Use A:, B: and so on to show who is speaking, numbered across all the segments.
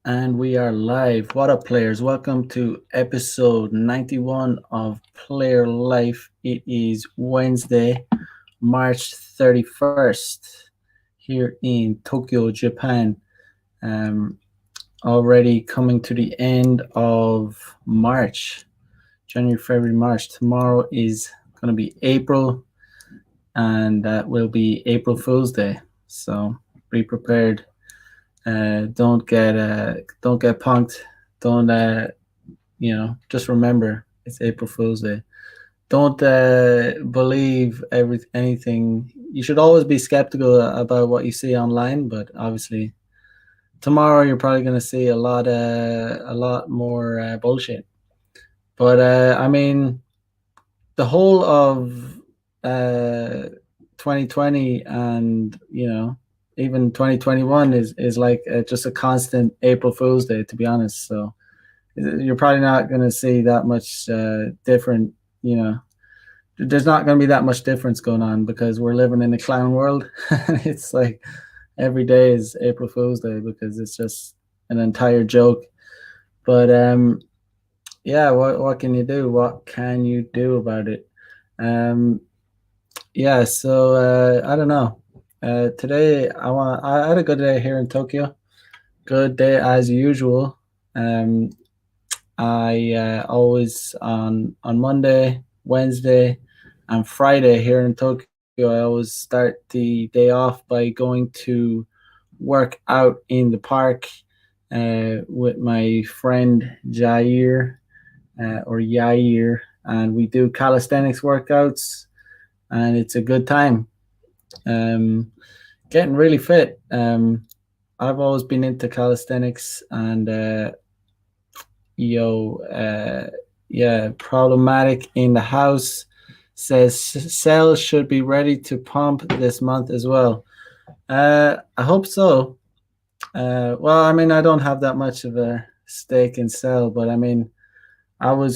A: And we are live. What up, players? Welcome to episode 91 of Player Life. It is Wednesday, March 31st, here in Tokyo, Japan. Um, Already coming to the end of March, January, February, March. Tomorrow is going to be April, and that will be April Fool's Day. So be prepared. Don't get punked. Don't just remember it's April Fool's Day. Don't believe anything. You should always be skeptical about what you see online, but obviously tomorrow you're probably going to see a lot more bullshit. But I mean, the whole of 2020 and even 2021 is like just a constant April Fool's Day, to be honest. So you're probably not going to see that much different. There's not going to be that much difference going on because we're living in a clown world. It's like every day is April Fool's Day because it's just an entire joke. But yeah, what can you do? What can you do about it? Yeah, so I don't know. Today I had a good day here in Tokyo. Good day as usual. I always on Monday, Wednesday, and Friday here in Tokyo. I always start the day off by going to work out in the park with my friend Jair or Yair, and we do calisthenics workouts, and it's a good time. Getting really fit. I've always been into calisthenics, and yeah, problematic in the house says cells should be ready to pump this month as well. I hope so. Well, I mean, I don't have that much of a stake in Cell, but I mean, I'm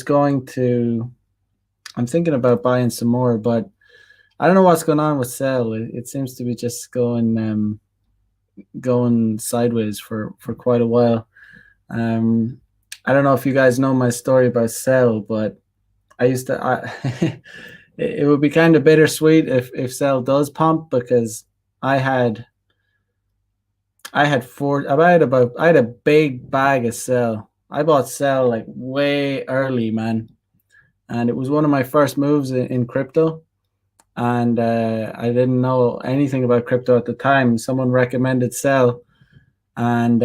A: thinking about buying some more, but I don't know what's going on with Cell. It seems to be just going sideways for quite a while. I don't know if you guys know my story about Cell, but it would be kind of bittersweet if Cell does pump because I had a big bag of Cell. I bought Cell like way early, man, and it was one of my first moves in crypto. And I didn't know anything about crypto at the time. Someone recommended Cell, and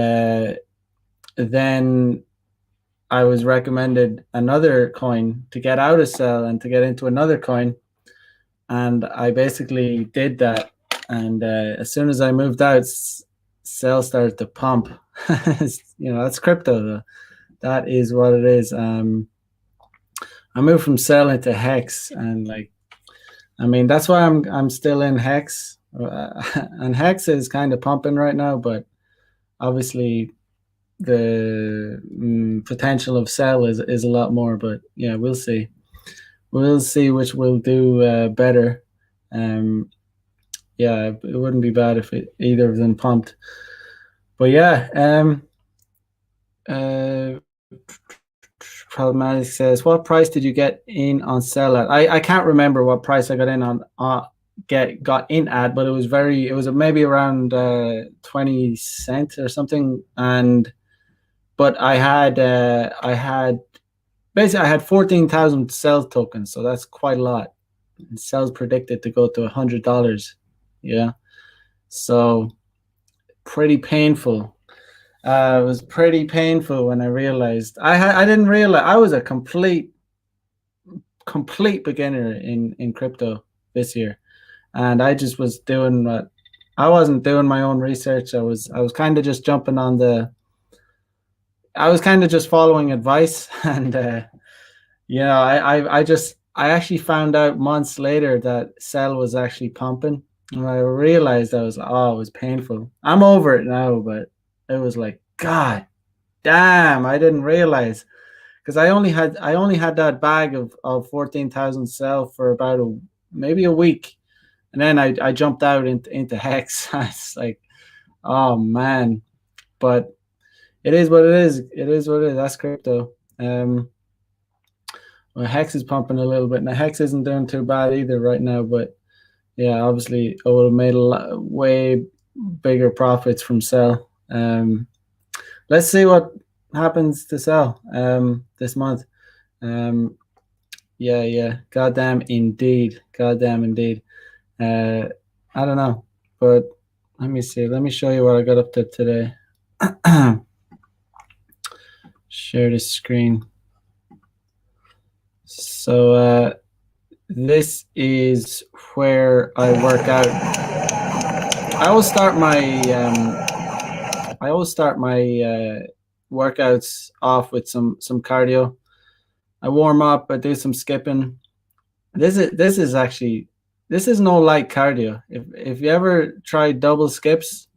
A: then I was recommended another coin to get out of Cell and to get into another coin, and I basically did that. And as soon as I moved out, Cell started to pump. That's crypto, though. That is what it is. I moved from Cell into Hex, and I mean, that's why I'm still in Hex, and Hex is kind of pumping right now, but obviously the potential of Cell is a lot more. But yeah, we'll see which will do better. Yeah, it wouldn't be bad if either of them pumped. But yeah, Problematic says, what price did you get in on Cell at? I can't remember what price I got in on got in at, but it was maybe around 20 cents or something. But I had basically I had 14,000 Cell tokens, so that's quite a lot. And Cell's predicted to go to $100. Yeah, so pretty painful. It was pretty painful when I realized I didn't realize I was a complete beginner in crypto this year, and I just was doing what I wasn't doing my own research. I was kind of just jumping on I was kind of just following advice, and I actually found out months later that Cell was actually pumping, and I realized it was painful. I'm over it now, but it was like, God damn, I didn't realize, because I only had that bag of 14,000 Cell for about maybe a week, and then I jumped out into Hex. It's like, oh man. But It is what it is. It is what it is. That's crypto. Well, Hex is pumping a little bit now. Hex isn't doing too bad either right now, but yeah, obviously I would have made way bigger profits from sell. Let's see what happens to sell this month. Yeah, goddamn indeed, goddamn indeed. I don't know, but let me see. Let me show you what I got up to today. Share the screen. So this is where I work out. I always start my workouts off with some cardio. I warm up. I do some skipping. This is no light cardio. If you ever try double skips,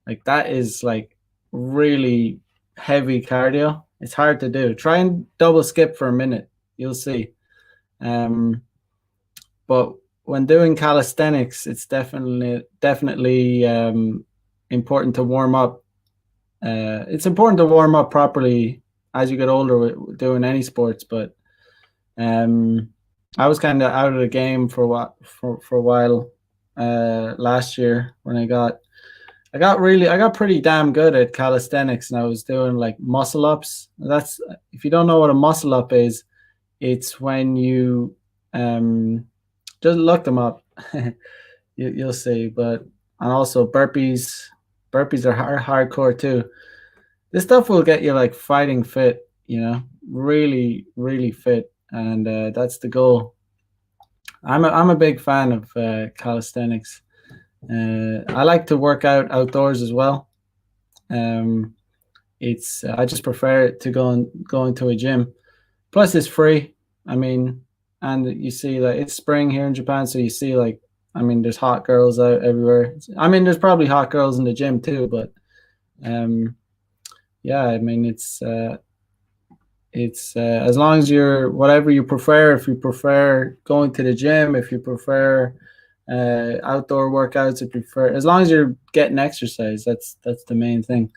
A: like that is like really heavy cardio. It's hard to do. Try and double skip for a minute. You'll see. But when doing calisthenics, it's definitely important to warm up. It's important to warm up properly as you get older with doing any sports. But I was kind of out of the game for a while last year when I got pretty damn good at calisthenics, and I was doing like muscle ups. That's, if you don't know what a muscle up is, it's when you just look them up. You'll see. But, and also burpees are hardcore too. This stuff will get you like fighting fit, really fit, and that's the goal. I'm a big fan of calisthenics. I like to work out outdoors as well. It's I just prefer to go into a gym. Plus, it's free. I mean, and you see that it's spring here in Japan, so you see like, I mean, there's hot girls out everywhere. I mean, there's probably hot girls in the gym too, but yeah, I mean, it's as long as you're whatever you prefer. If you prefer going to the gym, if you prefer outdoor workouts, if you prefer, as long as you're getting exercise, that's the main thing.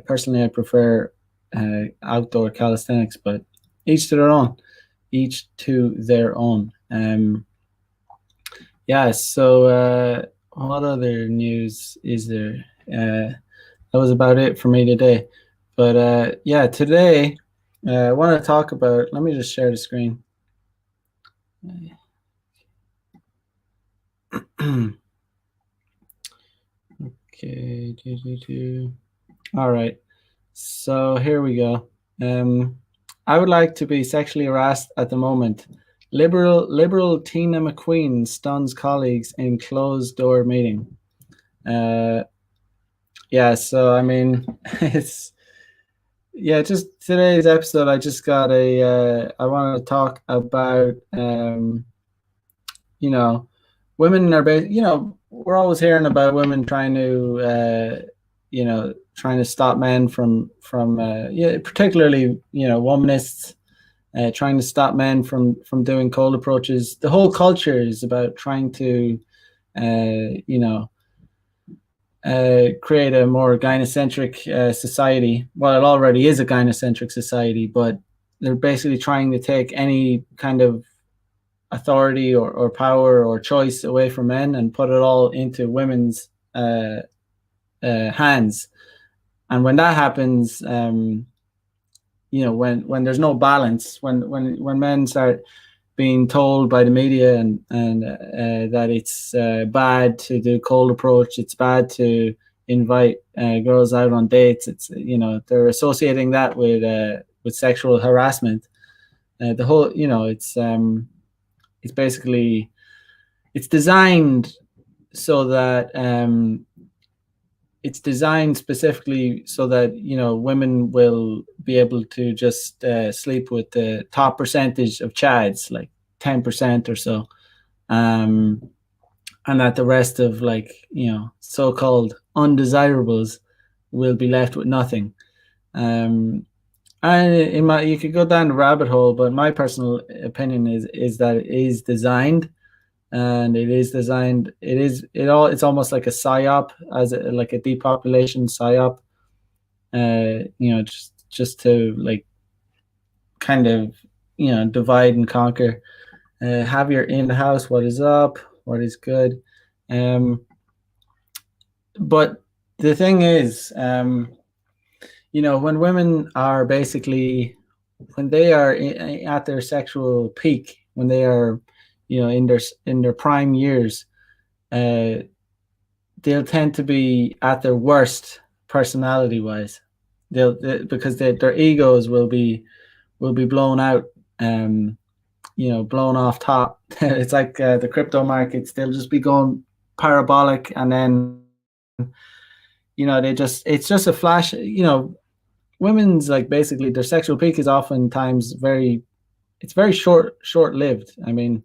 A: Personally, I prefer outdoor calisthenics, but each to their own. Yeah. So what other news is there? That was about it for me today. But yeah, today I want to talk about. Let me just share the screen. Okay. All right. So here we go. I would like to be sexually harassed at the moment. Liberal Tina Mcqueen stuns colleagues in closed door meeting. Yeah. So I mean, it's just today's episode. I just got I want to talk about women are we're always hearing about women trying to stop men from particularly womanists trying to stop men from doing cold approaches. The whole culture is about trying to create a more gynocentric society. Well, it already is a gynocentric society, but they're basically trying to take any kind of authority or power or choice away from men and put it all into women's hands. And when that happens, when there's no balance, when men start being told by the media and that it's bad to do cold approach, it's bad to invite girls out on dates, it's they're associating that with sexual harassment. The whole it's basically, it's designed so that it's designed specifically so that women will be able to just sleep with the top percentage of chads, like 10% or so, and that the rest of so-called undesirables will be left with nothing. And you could go down the rabbit hole, but my personal opinion is that it is designed. And it's almost like a psyop, like a depopulation psyop. just to like kind of divide and conquer. Javier in the house, what is up? What is good? But the thing is, when women are basically, when they are at their sexual peak, when they are, in their prime years, they'll tend to be at their worst personality wise. Because their egos will be blown out, blown off top. It's like the crypto markets; they'll just be going parabolic, and then it's just a flash. Women's, like, basically their sexual peak is oftentimes very short lived. I mean,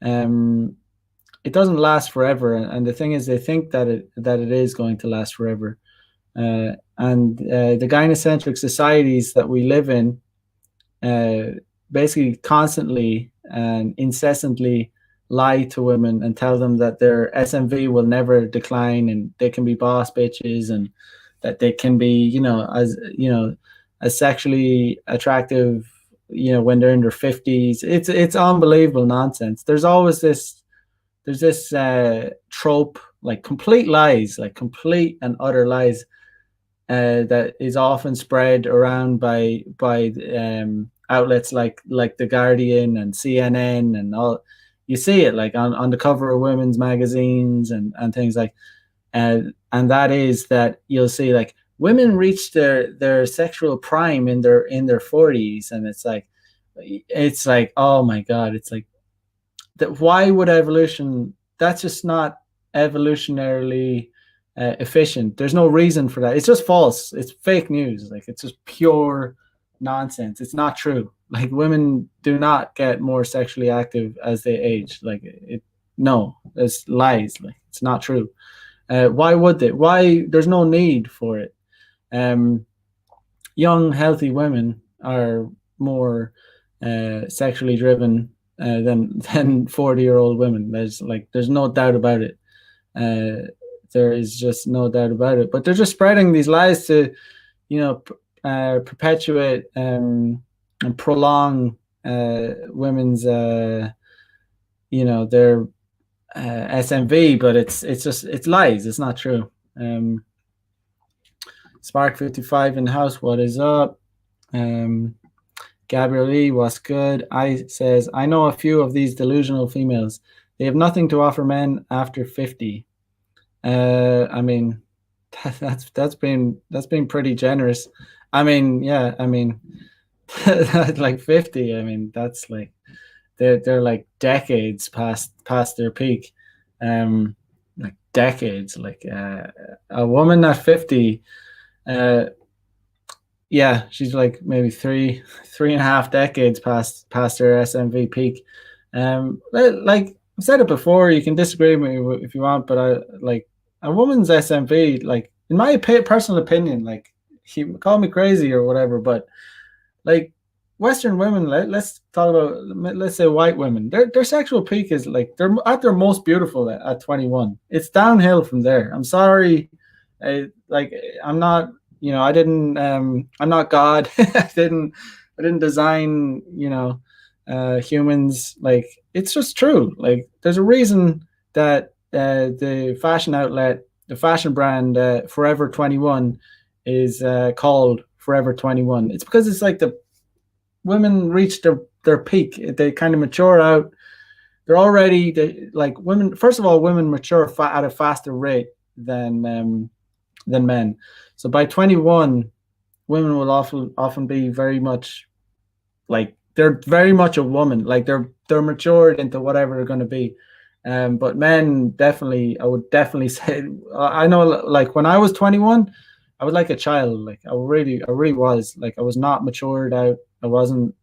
A: it doesn't last forever, and the thing is, they think that it is going to last forever. And the gynocentric societies that we live in basically constantly and incessantly lie to women and tell them that their SMV will never decline, and they can be boss bitches, and that they can be, as sexually attractive, when they're in their 50s. It's unbelievable nonsense. There's this trope, like complete lies, like complete and utter lies, that is often spread around by outlets like The Guardian and CNN and all. You see it like on the cover of women's magazines and things like, and that is that you'll see like women reach their sexual prime in their 40s, and it's like, oh my God, it's like that. Why would evolution? That's just not evolutionarily efficient. There's no reason for that. It's just false. It's fake news. Like, it's just pure nonsense. It's not true. Like, women do not get more sexually active as they age. Like, no, it's lies. Like, it's not true. Why would they? Why? There's no need for it. Young, healthy women are more sexually driven than 40-year-old women. There's no doubt about it. There is just no doubt about it. But they're just spreading these lies to, perpetuate and prolong women's, their SMV. But it's lies. It's not true. Spark 55 in the house. What is up? Gabriel Lee, what's good? Says, I know a few of these delusional females. They have nothing to offer men after 50. I mean, that's been pretty generous. I mean, yeah, I mean, like 50. I mean, that's like they're like decades past their peak. Like decades. Like a woman at 50. Yeah, she's like maybe three and a half decades past her SMV peak. Like I've said it before, you can disagree with me if you want, but I like a woman's SMV, like in my personal opinion, like, you call me crazy or whatever, but like Western women, let's talk about, let's say white women, their sexual peak is like they're at their most beautiful at 21. It's downhill from there. I'm sorry, I'm not. I'm not God. I didn't design, humans. Like, it's just true. Like, there's a reason that the fashion outlet, the fashion brand Forever 21 is called Forever 21. It's because it's like the women reach their peak. They kind of mature out. They're already like women. First of all, women mature at a faster rate than men. So by 21, women will often be very much like, they're very much a woman. Like, they're matured into whatever they're going to be. But men, definitely, I would definitely say, I know, like when I was 21, I was like a child. Like, I really was. Like, I was not matured out. I wasn't.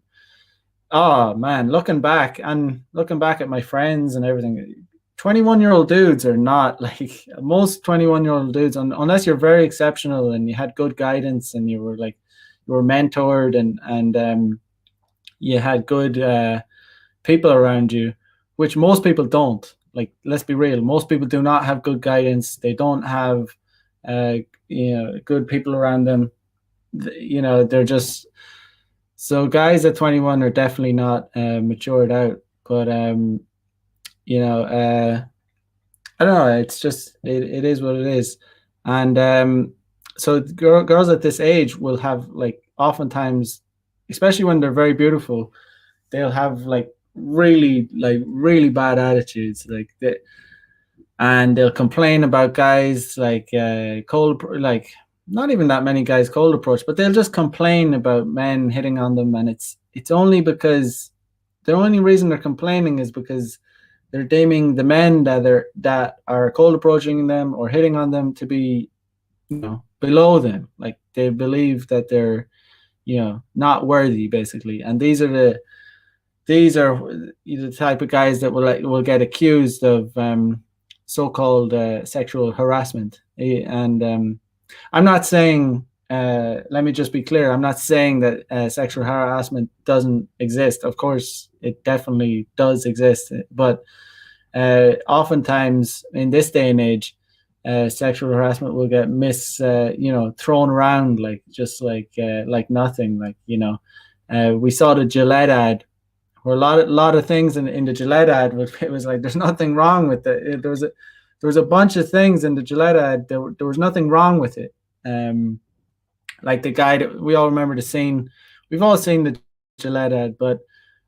A: Oh man, looking back at my friends and everything, 21-year-old dudes are not like most 21-year-old dudes, unless you're very exceptional and you had good guidance and you were mentored and you had good people around you, which most people don't. Like, let's be real, most people do not have good guidance. They don't have good people around them. they're just, so guys at 21 are definitely not matured out, but you know, I don't know. It's just it is what it is, and so girls at this age will have like oftentimes, especially when they're very beautiful, they'll have really bad attitudes, and they'll complain about guys like cold, like not even that many guys cold approach, but they'll just complain about men hitting on them, and it's only because the only reason they're complaining is because they're deeming the men that are cold approaching them or hitting on them to be, below them. Like they believe that they're, not worthy, basically. And these are the type of guys that will get accused of so-called sexual harassment. And I'm not saying. Let me just be clear. I'm not saying that sexual harassment doesn't exist. Of course, it definitely does exist. But oftentimes in this day and age, sexual harassment will get thrown around like nothing. We saw the Gillette ad, where a lot of things in the Gillette ad it was like there's nothing wrong with it. There was a bunch of things in the Gillette ad. There was nothing wrong with it. Like the guy that we all remember the scene. We've all seen the Gillette ad, but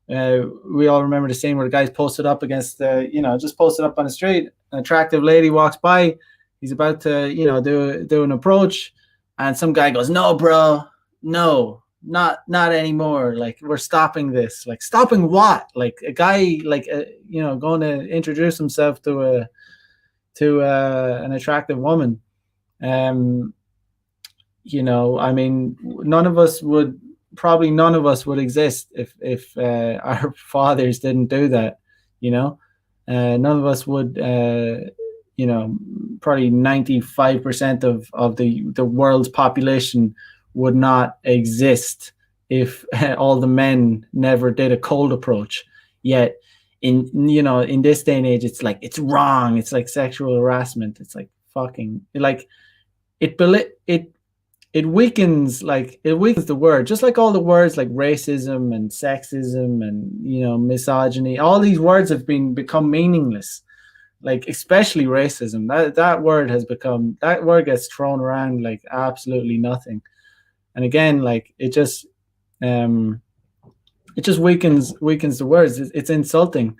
A: we all remember the scene where the guy's posted up against just posted up on the street. An attractive lady walks by. He's about to, do an approach, and some guy goes, "No, bro, no, not anymore. Like, we're stopping this." Like, stopping what? Like a guy, going to introduce himself to an attractive woman. I mean, none of us would exist if our fathers didn't do that. None of us would. Probably 95% of the world's population would not exist if all the men never did a cold approach. Yet in this day and age, it's like, it's wrong. It's like sexual harassment. It's like fucking, like it weakens the word, just like all the words like racism and sexism and misogyny. All these words have become meaningless. Like, especially racism. That word gets thrown around like absolutely nothing. And again, like it just weakens the words. It's insulting.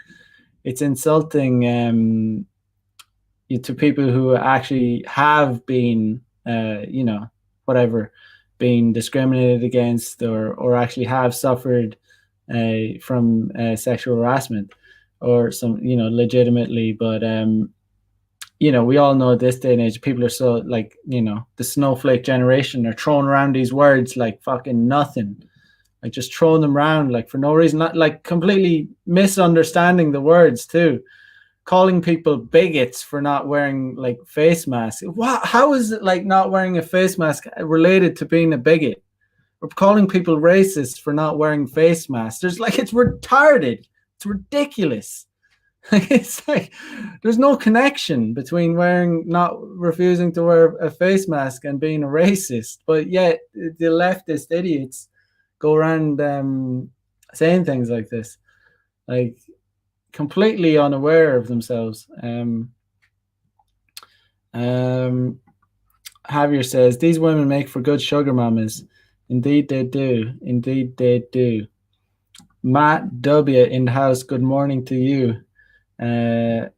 A: It's insulting to people who actually have been being discriminated against or actually have suffered from sexual harassment or some, legitimately. But we all know this day and age, people are so like, the snowflake generation are throwing around these words like fucking nothing, like just throwing them around like for no reason, not like completely misunderstanding the words too, calling people bigots for not wearing like face masks. How is it like not wearing a face mask related to being a bigot? Or calling people racist for not wearing face masks. It's retarded. It's ridiculous. It's like there's no connection between not refusing to wear a face mask and being a racist. But yet the leftist idiots go around saying things like this, like completely unaware of themselves. Javier says, these women make for good sugar mamas. Indeed they do. Indeed they do. Matt W in the house, good morning to you. Javier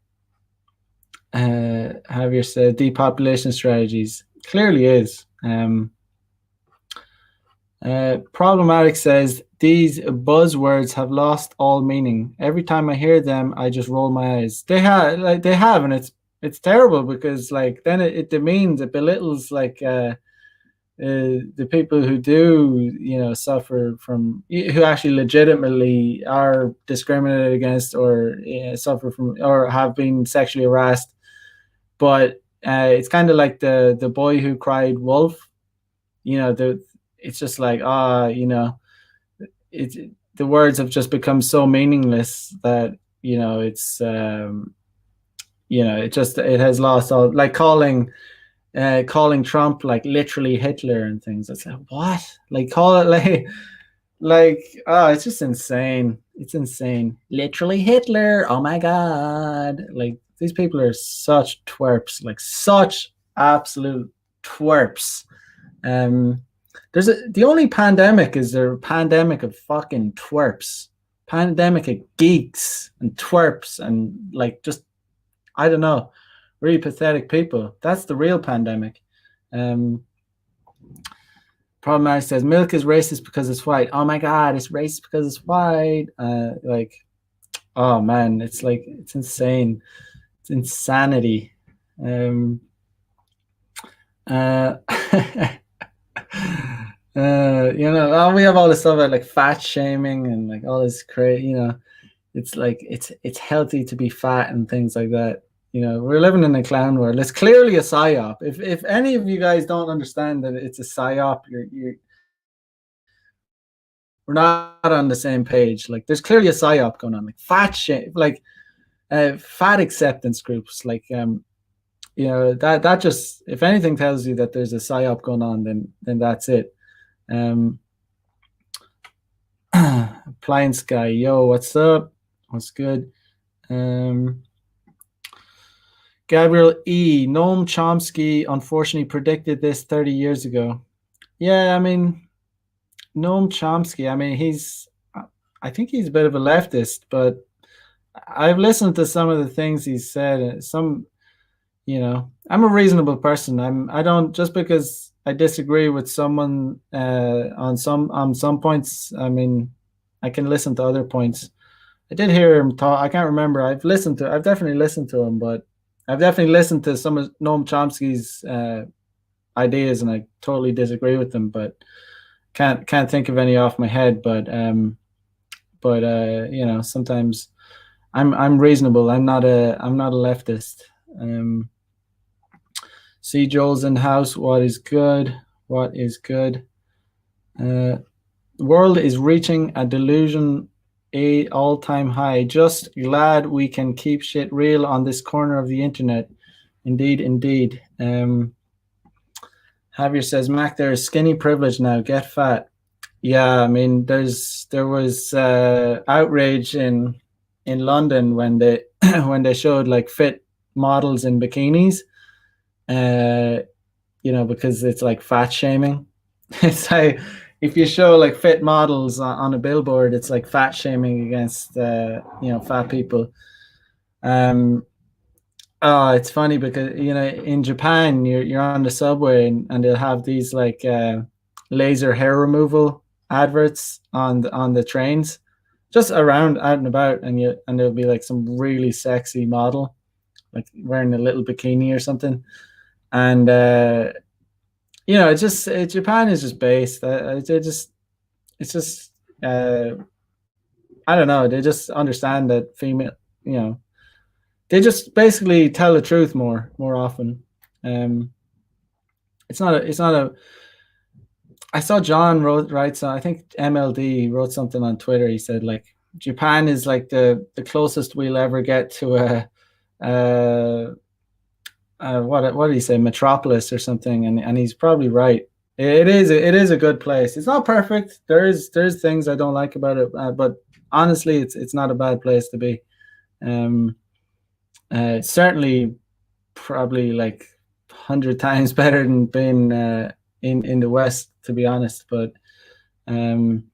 A: said, depopulation strategies. Clearly is. Problematic says, these buzzwords have lost all meaning. Every time I hear them, I just roll my eyes. They have, and it's terrible because like then it demeans, it belittles like the people who do suffer from, who actually legitimately are discriminated against or suffer from or have been sexually harassed. But it's kind of like the boy who cried wolf. It's just like the words have just become so meaningless that it's it has lost all, like calling calling Trump like literally Hitler and things. I said, what? Like call it like oh, it's just insane. It's insane. Literally Hitler. Oh my god. Like these people are such twerps, like such absolute twerps. Um the only pandemic is the pandemic of fucking twerps. Pandemic of geeks and twerps and like just I don't know, really pathetic people. That's the real pandemic. Um, Problematic says milk is racist because it's white. Oh my god, it's racist because it's white. Like, oh man, it's like it's insane. It's insanity. Uh, we have all this stuff about like fat shaming and like all this crazy. It's like it's healthy to be fat and things like that. We're living in a clown world. It's clearly a psyop. If any of you guys don't understand that it's a psyop, we're not on the same page. Like there's clearly a psyop going on. Like fat shame, like fat acceptance groups. Like that just if anything tells you that there's a psyop going on, then that's it. Appliance guy, yo, what's up? What's good? Gabriel E. Noam Chomsky unfortunately predicted this 30 years ago. Yeah, I mean, Noam Chomsky, I think he's a bit of a leftist, but I've listened to some of the things he's said. I'm a reasonable person. I don't, just because I disagree with someone on some points, I mean, I can listen to other points. I did hear him talk. I can't remember. I've definitely listened to him, but I've definitely listened to some of Noam Chomsky's ideas, and I totally disagree with them. But can't think of any off my head. But sometimes I'm reasonable. I'm not a leftist. See Joel's in house. What is good? What is good? The world is reaching a delusion all-time high. Just glad we can keep shit real on this corner of the internet. Indeed. Javier says, Mac, there is skinny privilege now. Get fat. Yeah, I mean, there was outrage in London when they when they showed like fit models in bikinis. Because it's like fat shaming. It's like if you show like fit models on a billboard, it's like fat shaming against fat people. It's funny because in Japan you're on the subway and they'll have these like laser hair removal adverts on the trains, just around out and about, and there'll be like some really sexy model like wearing a little bikini or something, and it's just Japan is just based. It's just I don't know. They just understand that female, they just basically tell the truth more often. It's not a. I saw John write so I think MLD wrote something on Twitter. He said like Japan is like the closest we'll ever get to what did he say, metropolis or something, and he's probably right. It is a good place. It's not perfect. There's things I don't like about it, but honestly, it's not a bad place to be. Certainly, probably like 100 times better than being in the West, to be honest. But I'm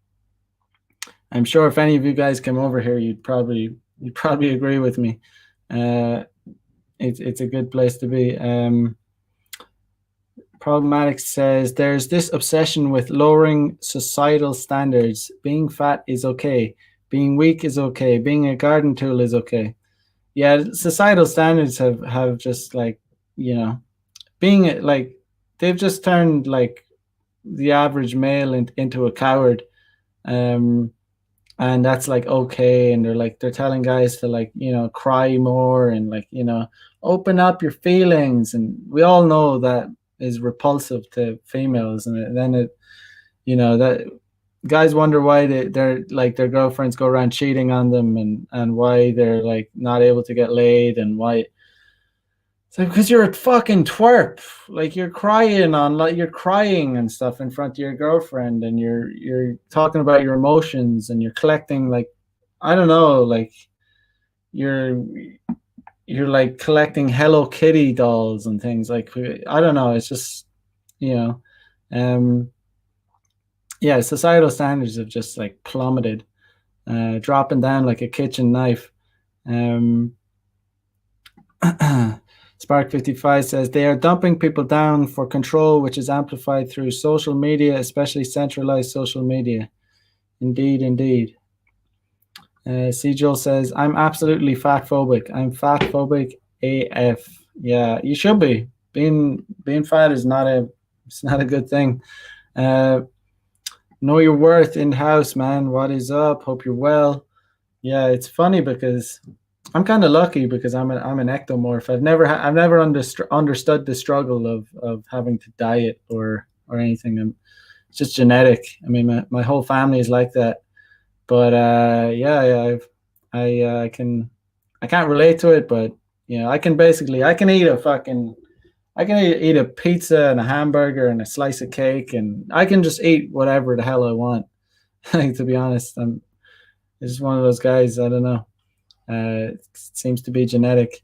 A: sure if any of you guys came over here, you'd probably agree with me. It's a good place to be. Problematic says there's this obsession with lowering societal standards. Being fat is okay. Being weak is okay. Being a garden tool is okay. Yeah, societal standards have just like, being like, they've just turned like the average male into a coward. And that's like okay, and they're telling guys to like cry more and like open up your feelings, and we all know that is repulsive to females, and then that guys wonder why they're like their girlfriends go around cheating on them, and why they're like not able to get laid, and why It's like, because you're a fucking twerp. Like you're crying you're crying and stuff in front of your girlfriend, and you're talking about your emotions, and you're collecting like, I don't know, like you're you're like collecting Hello Kitty dolls and things. Like I don't know. It's just, you know, um, yeah, societal standards have just like plummeted, dropping down like a kitchen knife. Um, Spark 55 says they are dumping people down for control, which is amplified through social media, especially centralized social media. Indeed, indeed. C. Joel says, I'm absolutely fat phobic. I'm fat phobic AF. Yeah, you should be. Being fat is not a, it's not a good thing. Uh, know your worth in house, man. What is up? Hope you're well. Yeah, it's funny because I'm kind of lucky because I'm an ectomorph. I've never understood the struggle of having to diet or anything. It's just genetic. I mean, my whole family is like that. But yeah, I can't relate to it, but you know, I can eat a fucking I can eat a pizza and a hamburger and a slice of cake, and I can just eat whatever the hell I want. Like, to be honest, I'm just one of those guys. I don't know. It seems to be genetic.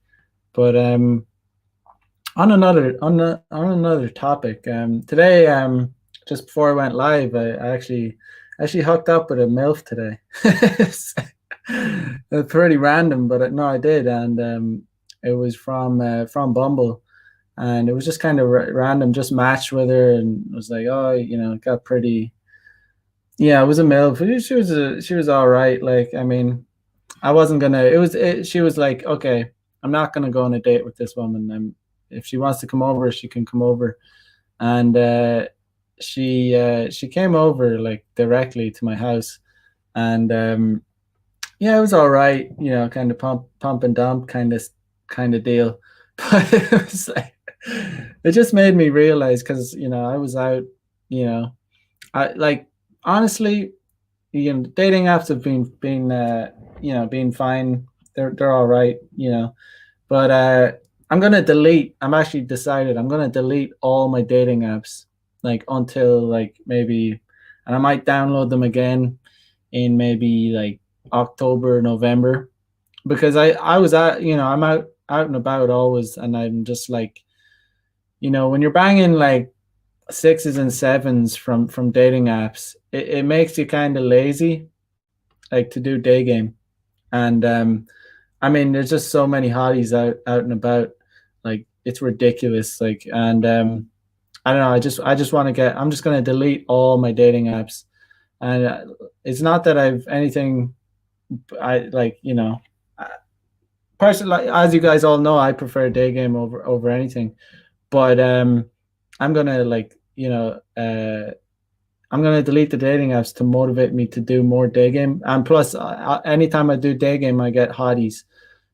A: But on another topic, today, just before I went live, I actually hooked up with a MILF today. It's pretty random, but no, I did, and it was from Bumble, and it was just kind of random, just matched with her, and it was like, oh, you know, it got pretty. Yeah, it was a MILF. She was all right. Like, I mean, I wasn't gonna. She was like, okay, I'm not gonna go on a date with this woman. If she wants to come over, she can come over. And she came over like directly to my house, and yeah, it was all right. You know, kind of pump and dump kind of deal. But it was like, it just made me realize, because you know I was out. You know, I like, honestly, you know, dating apps have been you know, being fine. They're all right, you know. But I'm gonna delete. I'm actually decided I'm gonna delete all my dating apps, like until like maybe, and I might download them again in maybe like October, November, because I was out, you know, I'm out and about always, and I'm just like, you know, when you're banging like sixes and sevens from dating apps, it makes you kind of lazy, like to do day game. And I mean, there's just so many hotties out and about, like it's ridiculous. Like, and I don't know. I just want to get. I'm just gonna delete all my dating apps, and it's not that I've anything. I like, you know, personally, as you guys all know, I prefer day game over anything. But I'm gonna, like, you know, I'm gonna delete the dating apps to motivate me to do more day game. And plus, anytime I do day game, I get hotties.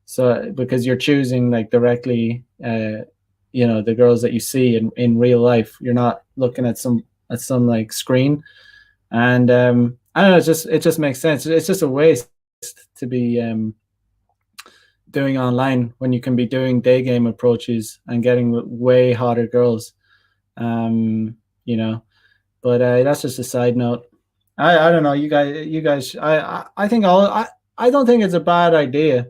A: So because you're choosing like directly, you know, the girls that you see in real life, you're not looking at some like screen. And I don't know, it just makes sense. It's just a waste to be doing online when you can be doing day game approaches and getting way hotter girls. You know, but that's just a side note. I don't know. You guys. I think I don't think it's a bad idea.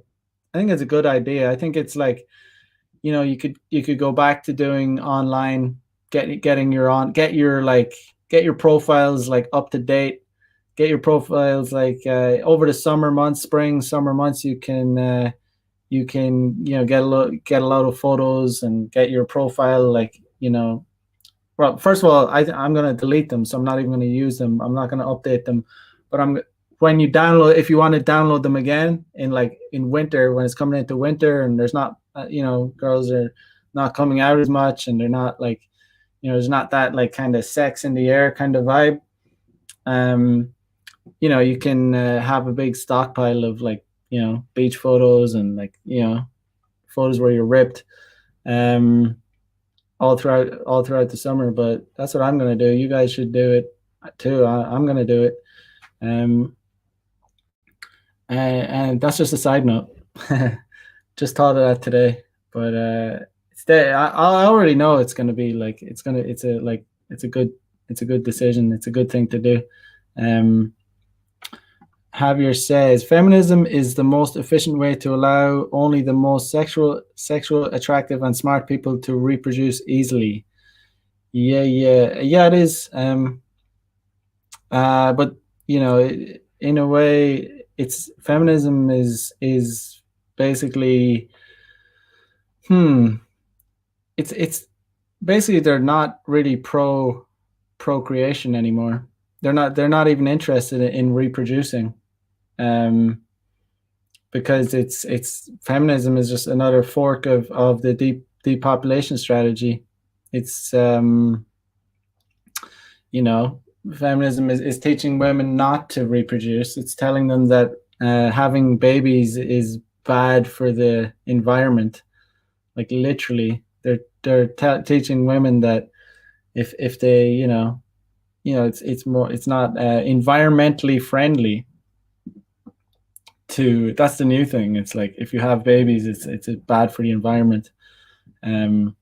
A: I think it's a good idea. I think it's like, you know, you could go back to doing online, get your like, get your profiles like up to date, get your profiles like over the summer months, spring summer months. You can, you know, get a lot of photos and get your profile, like, you know. Well, first of all, I'm going to delete them, so I'm not even going to use them. I'm not going to update them. But when you download, if you want to download them again in like in winter, when it's coming into winter and there's not, you know, girls are not coming out as much, and they're not like, you know, there's not that like kind of sex in the air kind of vibe. Um, you know, you can have a big stockpile of like, you know, beach photos and like, you know, photos where you're ripped. Um, all throughout the summer. But that's what I'm gonna do. You guys should do it too. I'm gonna do it. Um, and that's just a side note. Just thought of that today, but it's there. I already know it's gonna be like it's a good decision. It's a good thing to do. Um, Javier says feminism is the most efficient way to allow only the most sexual, attractive, and smart people to reproduce easily. Yeah, it is. But you know, in a way, it's feminism is basically, hmm, it's basically they're not really procreation anymore. They're not even interested in reproducing. Um, because it's feminism is just another fork of the depopulation strategy. It's you know, feminism is teaching women not to reproduce. It's telling them that having babies is bad for the environment. Like literally, they're teaching women that if they it's not environmentally friendly to. That's the new thing. It's like if you have babies, it's bad for the environment. Um,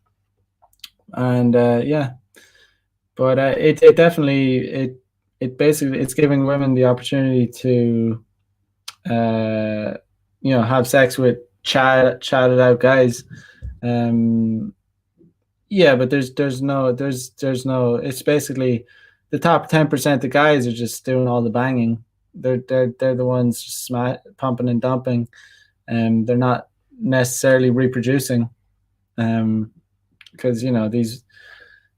A: and yeah, but it definitely it basically it's giving women the opportunity to uh, have sex with chatted out guys. Um, yeah, but there's no. It's basically the top 10% of guys are just doing all the banging. They're the ones just pumping and dumping, and they're not necessarily reproducing. Because these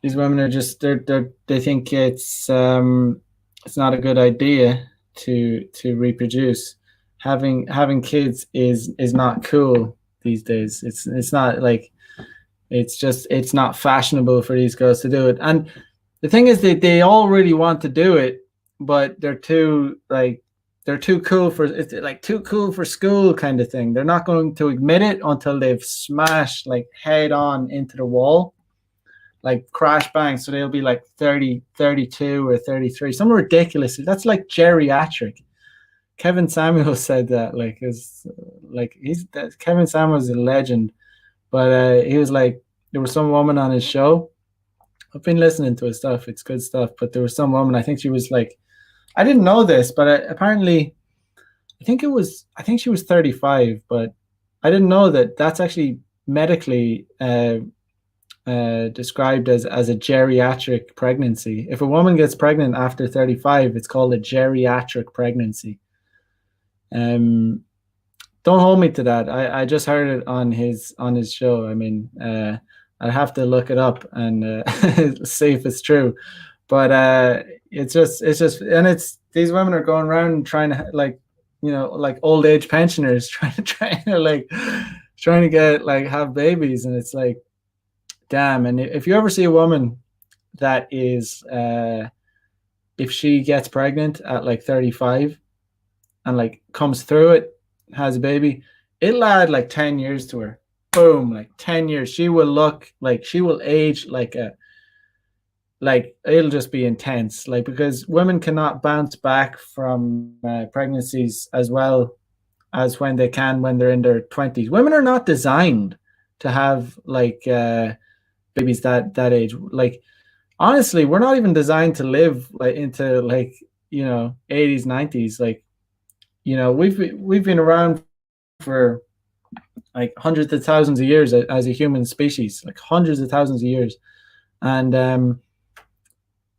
A: women are just they think it's not a good idea to reproduce. Having kids is not cool these days. It's not like it's not fashionable for these girls to do it. And the thing is that they all really want to do it, but they're too cool for it's like too cool for school kind of thing. They're not going to admit it until they've smashed like head on into the wall, like crash bang. So they'll be like 30, 32 or 33, something ridiculous. That's like geriatric. Kevin Samuels said that Kevin Samuels is a legend, but he was like, there was some woman on his show. I've been listening to his stuff. It's good stuff. But there was some woman, I think she was like, I didn't know this, but apparently, I think she was 35, but I didn't know that that's actually medically described as a geriatric pregnancy. If a woman gets pregnant after 35, it's called a geriatric pregnancy. Don't hold me to that. I just heard it on his show. I mean, I have to look it up and see if it's true. But it's just, and it's these women are going around trying to like old age pensioners trying to get have babies, and it's like, damn. And if you ever see a woman that is, if she gets pregnant at like 35 and like comes through it, has a baby, it'll add like 10 years to her. Boom, like 10 years. She will age like it'll just be intense, like, because women cannot bounce back from pregnancies as well as when they can when they're in their 20s. Women are not designed to have babies that age. Like, honestly, we're not even designed to live like into 80s, 90s. Like, we've been around for like hundreds of thousands of years as a human species, like hundreds of thousands of years. And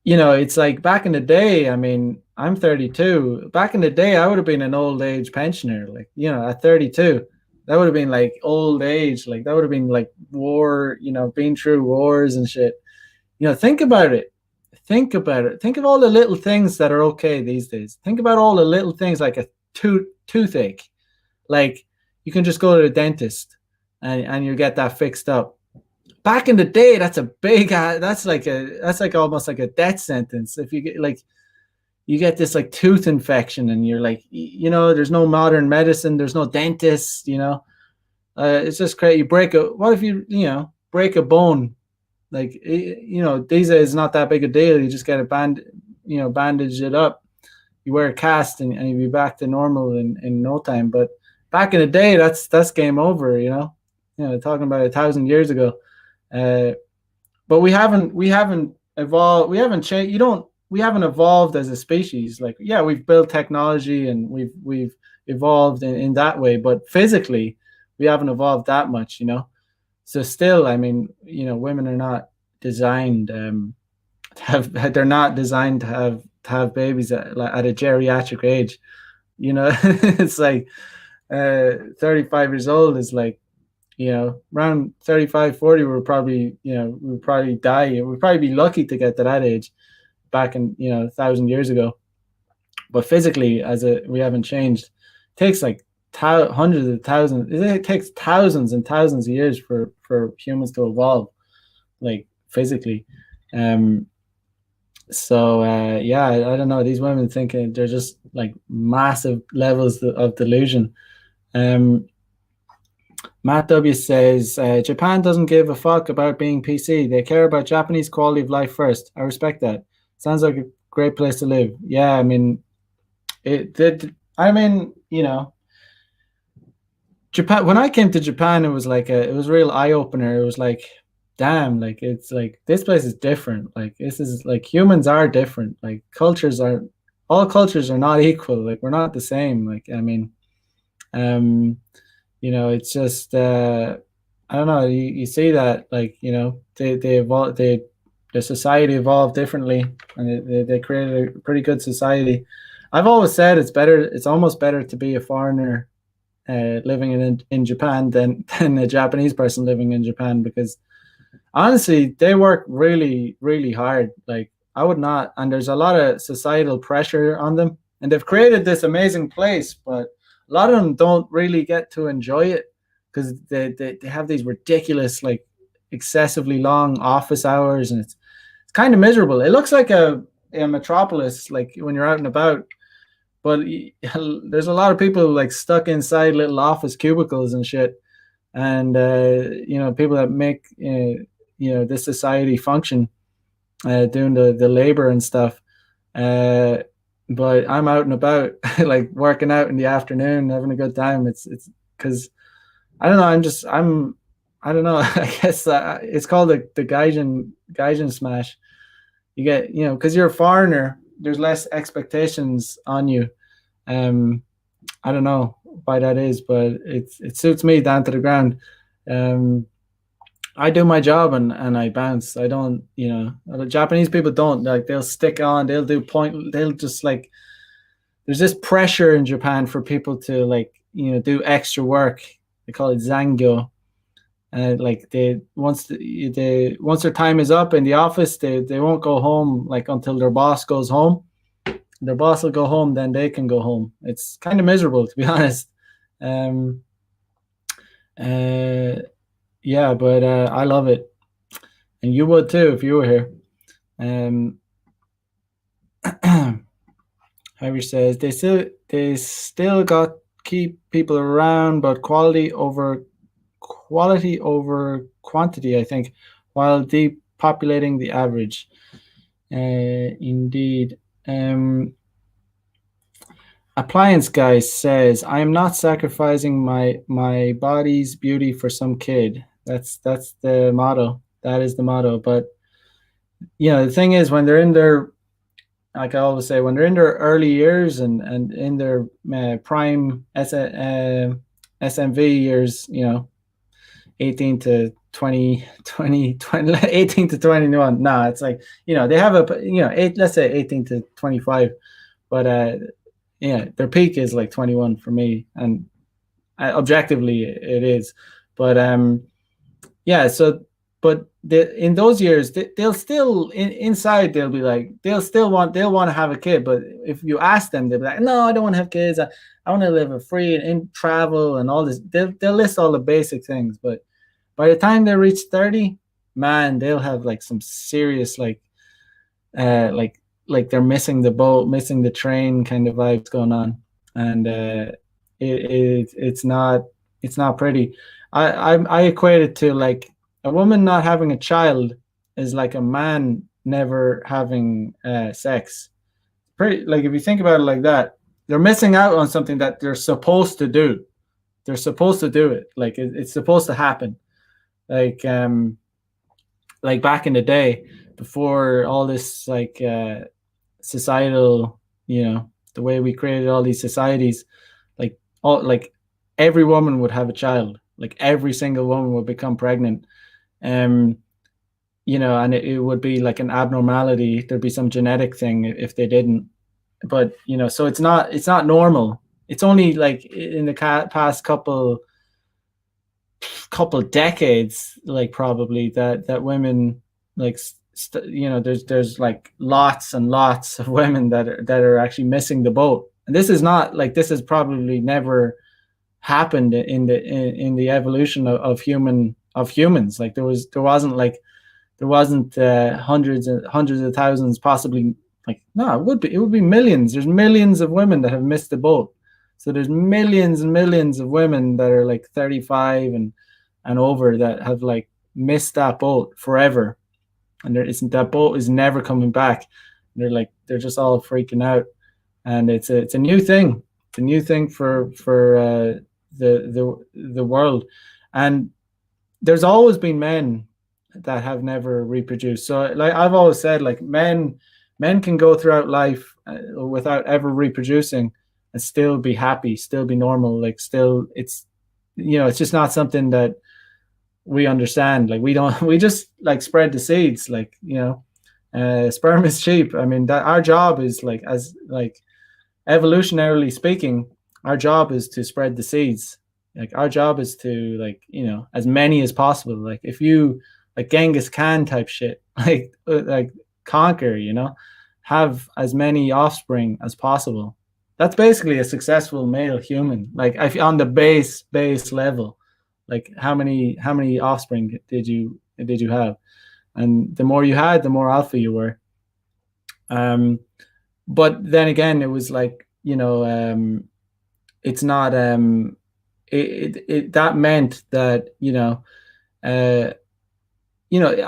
A: it's like back in the day, I mean, I'm 32. Back in the day, I would have been an old age pensioner. Like, at 32, that would have been like old age. Like, that would have been like war, been through wars and shit. Think about it. Think about it. Think of all the little things that are okay these days. Think about all the little things like a toothache. Like, you can just go to the dentist and you get that fixed up. Back in the day, that's like almost like a death sentence. If you get this like tooth infection and you're like, there's no modern medicine, there's no dentist, it's just crazy. What if you break a bone? Like, these days it's not that big a deal. You just get a bandage it up. You wear a cast and you'll be back to normal in no time. But back in the day, that's game over, talking about 1,000 years ago. Uh, but we haven't evolved. We haven't changed. We haven't evolved as a species. Like, yeah, we've built technology and we've evolved in that way, but physically we haven't evolved that much, so still, I mean, women are not designed to have they're not designed to have babies at a geriatric age. It's like 35 years old is like, around 35, 40, we'll probably die. We'll probably be lucky to get to that age back in, 1,000 years ago. But physically, we haven't changed. It takes like hundreds of thousands. It takes thousands and thousands of years for humans to evolve, like physically. So yeah, I don't know. These women thinking they're just like massive levels of delusion. Matt W says Japan doesn't give a fuck about being PC. They care about Japanese quality of life first. I respect that. Sounds like a great place to live. Yeah, I mean, it did. I mean, Japan. When I came to Japan, it was a real eye opener. It was like, damn, like it's like this place is different. Like this is like humans are different. Like all cultures are not equal. Like we're not the same. Like I mean, it's just I don't know. You see that like they evolve. The society evolved differently, and they created a pretty good society. I've always said it's better. It's almost better to be a foreigner living in Japan than a Japanese person living in Japan, because honestly, they work really, really hard. Like I would not, and there's a lot of societal pressure on them, and they've created this amazing place, but a lot of them don't really get to enjoy it because they have these ridiculous, like excessively long office hours, and it's kind of miserable. It looks like a metropolis, like when you're out and about, but there's a lot of people like stuck inside little office cubicles and shit, and people that make this society function, doing the labor and stuff. But I'm out and about, like working out in the afternoon, having a good time. It's because I don't know. I don't know. I guess it's called the Gaijin smash. You get, because you're a foreigner, there's less expectations on you. I don't know why that is, but it suits me down to the ground. I do my job and I bounce. I don't, the Japanese people don't, like, they'll stick on, they'll just like, there's this pressure in Japan for people to like, do extra work. They call it zangyo. Like once their time is up in the office, they won't go home like until their boss goes home. Their boss will go home, then they can go home. It's kind of miserable, to be honest. Yeah, but I love it, and you would too if you were here. Harry says they still got keep people around, but quality over quantity, I think, while depopulating the average. Indeed. Appliance Guy says, I am not sacrificing my body's beauty for some kid. That's the motto. That is the motto. But the thing is, when they're in their, like I always say, when they're in their early years and in their prime SMV years, 18 to 20, 18 to 21. No, it's like, they have let's say 18 to 25, but their peak is like 21 for me, and objectively it is. But but in those years, they'll still inside they'll be like, they'll want to have a kid. But if you ask them, they'll be like, no, I don't want to have kids. I want to live a free and travel and all this. They'll list all the basic things, but by the time they reach 30, man, they'll have like some serious like they're missing the boat, missing the train kind of vibes going on, and it's not pretty. I equate it to like a woman not having a child is like a man never having sex. Pretty, like if you think about it like that, they're missing out on something that they're supposed to do. They're supposed to do it. Like it's supposed to happen. Like like back in the day, before all this like societal, the way we created all these societies, like all like every woman would have a child, like every single woman would become pregnant. um and it would be like an abnormality. There'd be some genetic thing if they didn't. But so it's not normal. It's only like in the past couple decades, like probably that women like there's like lots and lots of women that are actually missing the boat. And this is not like, this has probably never happened in the evolution of humans. Like there wasn't hundreds of thousands, possibly, like, no, it would be millions. There's millions of women that have missed the boat. So there's millions and millions of women that are like 35 and over that have like missed that boat forever, and that boat is never coming back. They're just all freaking out, and it's a new thing. It's a new thing for the world. And there's always been men that have never reproduced. So like I've always said, like men can go throughout life without ever reproducing and still be happy, still be normal. Like still, it's just not something that we understand. Like we just like spread the seeds. Like sperm is cheap. I mean, that our job is like, as like evolutionarily speaking, our job is to spread the seeds. Like our job is to, like, as many as possible. Like if you, like Genghis Khan type shit, like conquer, have as many offspring as possible. That's basically a successful male human. Like on the base level, like how many offspring did you have? And the more you had, the more alpha you were. But then again, it was like, it's not that meant that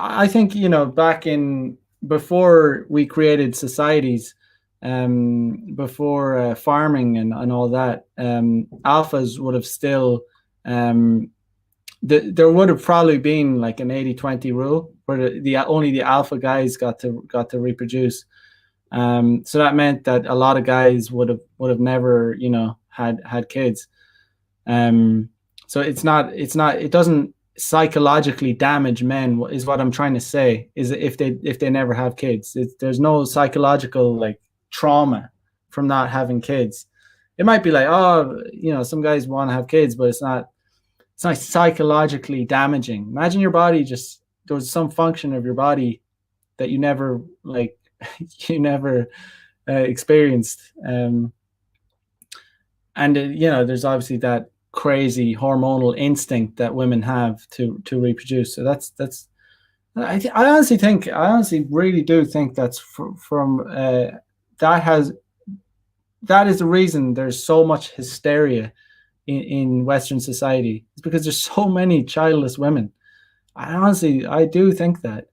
A: I think back in, before we created societies, before farming and all that, alphas would have still, there would have probably been like an 80-20 rule where only the alpha guys got to reproduce. So that meant that a lot of guys would have never had kids. So it doesn't psychologically damage men, is what I'm trying to say, is if they never have kids. There's no psychological like trauma from not having kids. It might be like, oh, some guys want to have kids, but it's not psychologically damaging. Imagine your body, just there was some function of your body that you never like you never experienced. And there's obviously that crazy hormonal instinct that women have to reproduce. So that's I honestly really do think that's from that is the reason there's so much hysteria in Western society. It's because there's so many childless women. I do think that.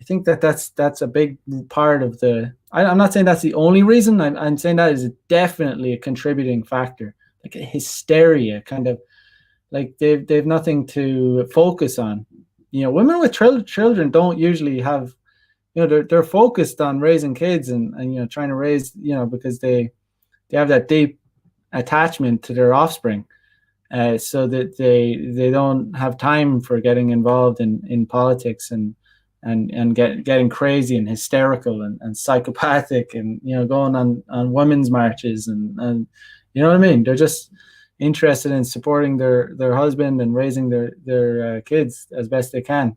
A: I think that's a big part of the. I'm not saying that's the only reason. I'm saying that is definitely a contributing factor. Like a hysteria, kind of like they've nothing to focus on. Women with children don't usually have. They're focused on raising kids and trying to raise, because they have that deep attachment to their offspring. So that they don't have time for getting involved in politics and getting crazy and hysterical and psychopathic and going on women's marches and you know what I mean. They're just interested in supporting their husband and raising their kids as best they can.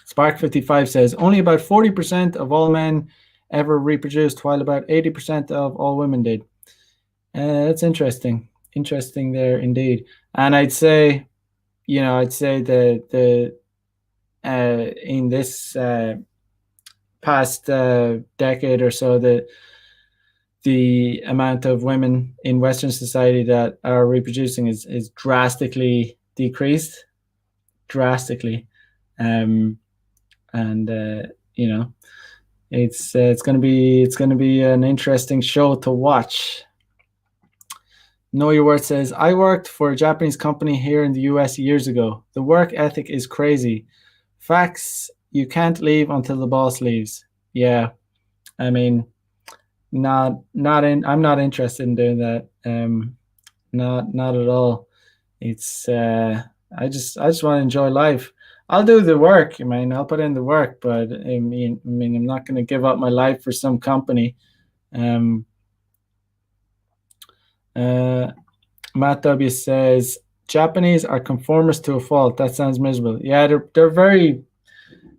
A: Spark 55 says only about 40% of all men ever reproduced, while about 80% of all women did. That's interesting there indeed. And I'd say the in this past decade or so, that the amount of women in Western society that are reproducing is drastically decreased, and it's going to be an interesting show to watch. Know Your Word says, I worked for a Japanese company here in the US years ago. The work ethic is crazy. Facts, you can't leave until the boss leaves. Yeah, I mean, I'm not interested in doing that. Not at all. It's I just want to enjoy life. I'll do the work. I mean, I'll put in the work, but I'm not going to give up my life for some company. Um, uh, Matt W says Japanese are conformists to a fault. That sounds miserable. Yeah, they're very.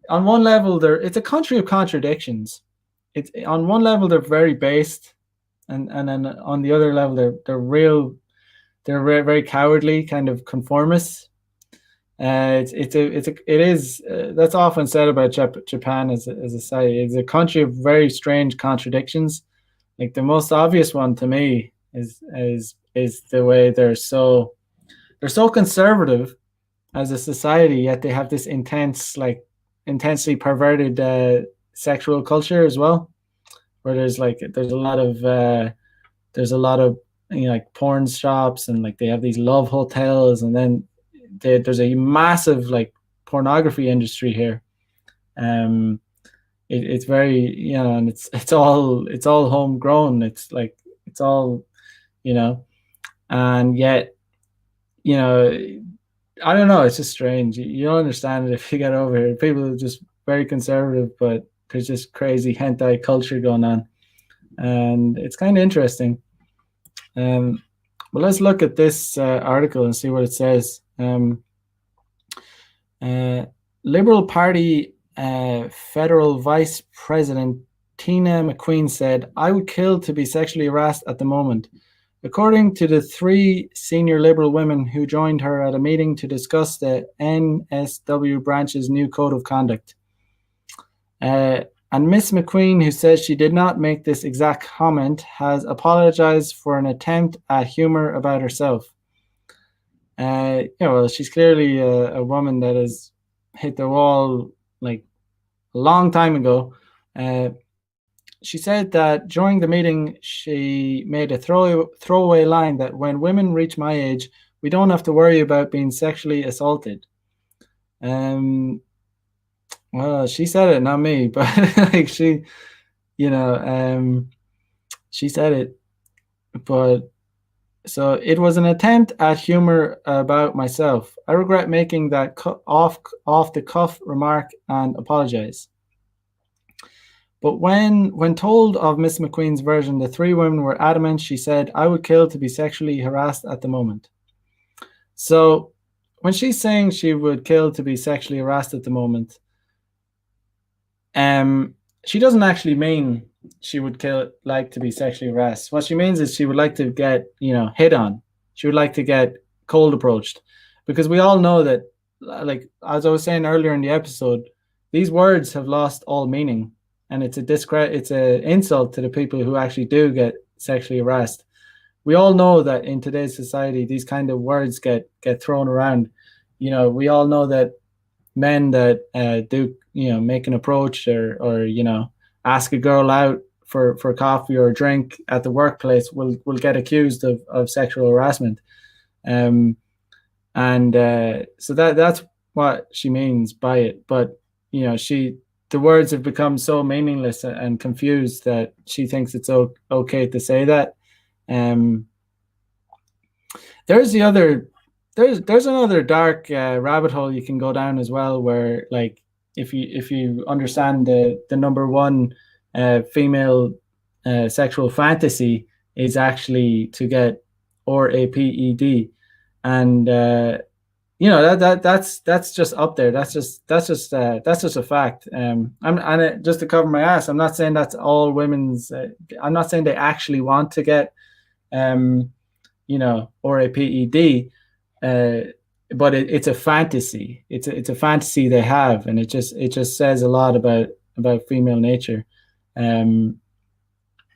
A: On one level, it's a country of contradictions. It's on one level they're very based, and then on the other level they're very cowardly, kind of conformists. It is that's often said about Japan as a society. It's a country of very strange contradictions. Like the most obvious one to me is the way they're so conservative as a society, yet they have this intensely perverted sexual culture as well, where there's a lot of like porn shops, and like they have these love hotels, and then there's a massive like pornography industry here. Um, it's very and it's all homegrown. It's like it's all you know, and yet you know I don't know. It's just strange. You don't understand it if you get over here. People are just very conservative, but there's just crazy hentai culture going on, and it's kind of interesting. But let's look at this article and see what it says. Liberal Party federal vice president Tina Mcqueen said, I would kill to be sexually harassed at the moment. According to the 3 senior Liberal women who joined her at a meeting to discuss the NSW branch's new code of conduct. And Miss Mcqueen, who says she did not make this exact comment, has apologized for an attempt at humor about herself. Well, she's clearly a woman that has hit the wall like a long time ago. She said that during the meeting, she made a throwaway line that when women reach my age, we don't have to worry about being sexually assaulted. Well, she said it, not me, but like she said it. But so it was an attempt at humor about myself. I regret making that off the cuff remark and apologize. But when told of Miss Mcqueen's version, the 3 women were adamant. She said, I would kill to be sexually harassed at the moment. So when she's saying she would kill to be sexually harassed at the moment, she doesn't actually mean she would like to be sexually harassed. What she means is she would like to get, hit on. She would like to get cold approached, because we all know that, like as I was saying earlier in the episode, these words have lost all meaning, and it's an insult to the people who actually do get sexually harassed. We all know that in today's society, these kind of words get thrown around. We all know that men that do make an approach or ask a girl out for coffee or a drink at the workplace will get accused of sexual harassment. So that's what she means by it. But the words have become so meaningless and confused that she thinks it's okay to say that. There's another dark rabbit hole you can go down as well, where like if you understand the number one female sexual fantasy is actually to get RAPED, and that's just up there. That's just a fact. Just to cover my ass, I'm not saying that's all women's. I'm not saying they actually want to get RAPED, but it's a fantasy. It's a fantasy they have, and it just says a lot about female nature.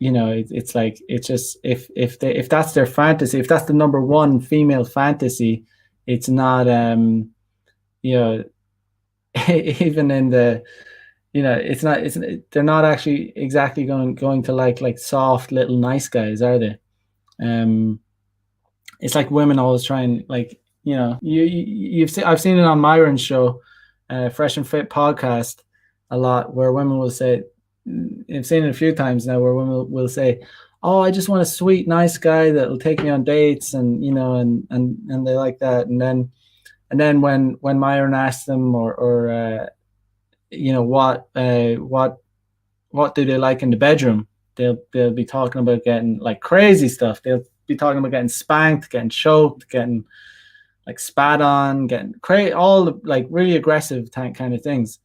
A: It's like it's just if that's their fantasy, if that's the number one female fantasy, it's not even in the they're not actually exactly going to like soft little nice guys, are they? it's like women always try and like, you've seen, I've seen it on Myron's show, Fresh and Fit podcast, a lot, where women will say, I've seen it a few times now, where women will say, "Oh, I just want a sweet, nice guy that will take me on dates," and and they like that, and then when Myron asks them, or what do they like in the bedroom, they'll be talking about getting like crazy stuff. They'll be talking about getting spanked, getting choked, getting like spat on, getting crazy, all the like really aggressive kind of things.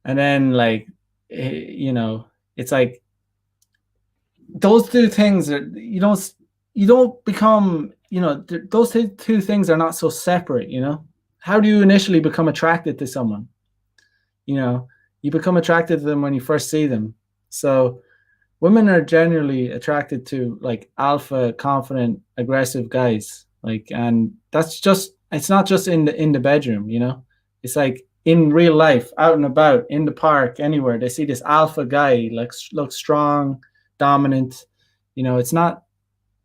A: And then like, it's like those two things are, you don't become, those two things are not so separate. How do you initially become attracted to someone? You become attracted to them when you first see them. So women are generally attracted to like alpha, confident, aggressive guys. Like, and that's just, it's not just in the bedroom. It's like in real life, out and about, in the park, anywhere. They see this alpha guy, like looks strong, dominant. It's not.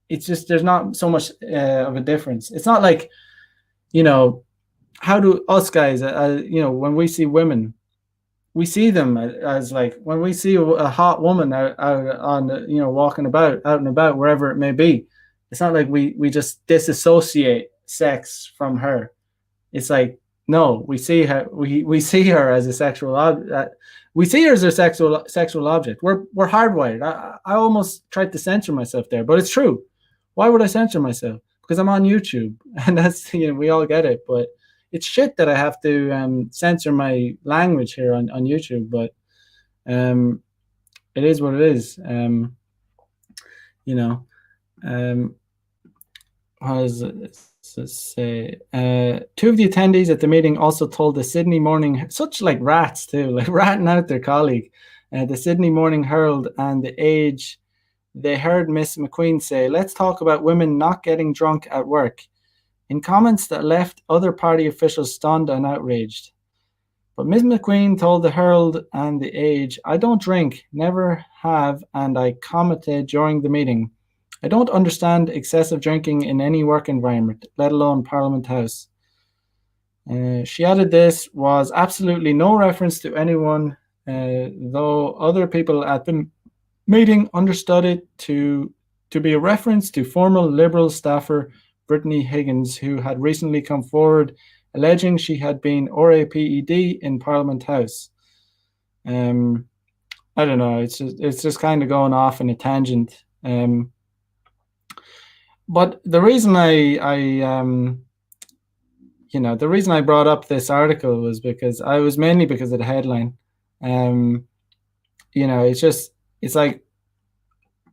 A: It's just, there's not so much of a difference. It's not like, you know how do us guys, when we see women, we see them as like, when we see a hot woman out on the, walking about, out and about, wherever it may be. It's not like we just disassociate sex from her. It's like, no, we see her as a sexual object. We see her as a sexual object. We're hardwired. I almost tried to censor myself there, but it's true. Why would I censor myself? Because I'm on YouTube, and that's, we all get it. But it's shit that I have to censor my language here on YouTube. But it is what it is. You know, um, how does it say? Two of the attendees at the meeting also told the Sydney Morning, such like rats too, like ratting out their colleague, the Sydney Morning Herald and the Age. They heard Miss Mcqueen say, "Let's talk about women not getting drunk at work," in comments that left other party officials stunned and outraged. But Ms. Mcqueen told the Herald and the Age, "I don't drink, never have, and I commented during the meeting. I don't understand excessive drinking in any work environment, let alone Parliament House." She added this was absolutely no reference to anyone, though other people at the meeting understood it to be a reference to former Liberal staffer Brittany Higgins, who had recently come forward alleging she had been RAPED in Parliament House. I don't know. It's just kind of going off in a tangent. But the reason the reason I brought up this article was because mainly because of the headline. It's like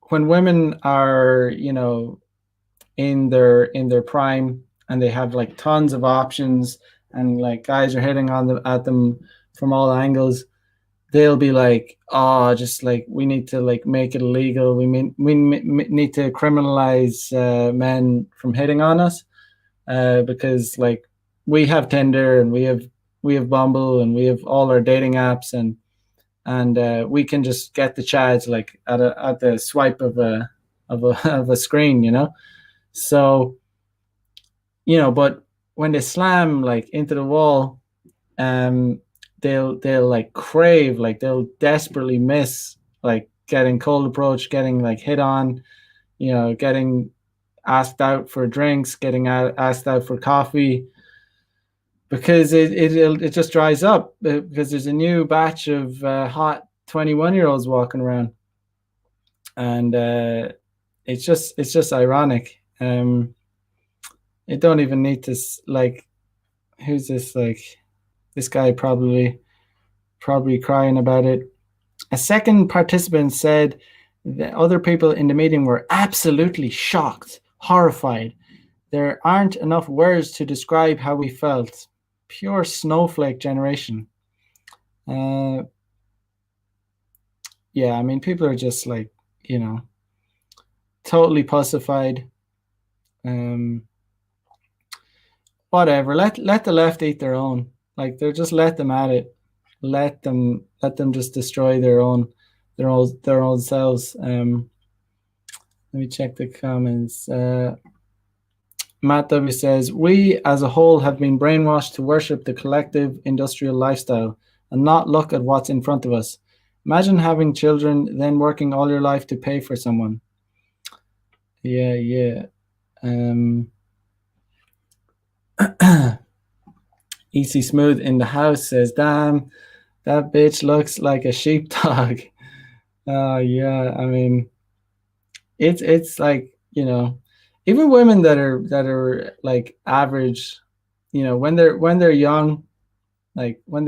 A: when women are, in their prime, and they have like tons of options, and like guys are hitting at them from all angles, they'll be like, "Oh, just like we need to like make it illegal. We need to criminalize men from hitting on us, because like we have Tinder, and we have Bumble, and we have all our dating apps, and we can just get the chads like at the swipe of a of a screen, So, but when they slam like into the wall, they'll like crave, like they'll desperately miss like getting cold approach, getting like hit on, getting asked out for drinks, getting asked out for coffee, because it just dries up, because there's a new batch of hot 21-year-olds walking around, and it's just ironic. It don't even need to like, who's this, like this guy probably crying about it. A second participant said that other people in the meeting were absolutely shocked, horrified. There aren't enough words to describe how we felt. Pure snowflake generation. Yeah, I mean, people are just like, totally pussified. Whatever. Let the left eat their own. Like, they're just, let them at it. Let them just destroy their own selves. Let me check the comments. Matt W says, we as a whole have been brainwashed to worship the collective industrial lifestyle and not look at what's in front of us. Imagine having children, then working all your life to pay for someone. Yeah, yeah. EC Smooth in the house says, damn, that bitch looks like a sheepdog. Yeah, I mean, it's like, even women that are like average, when they're young, like when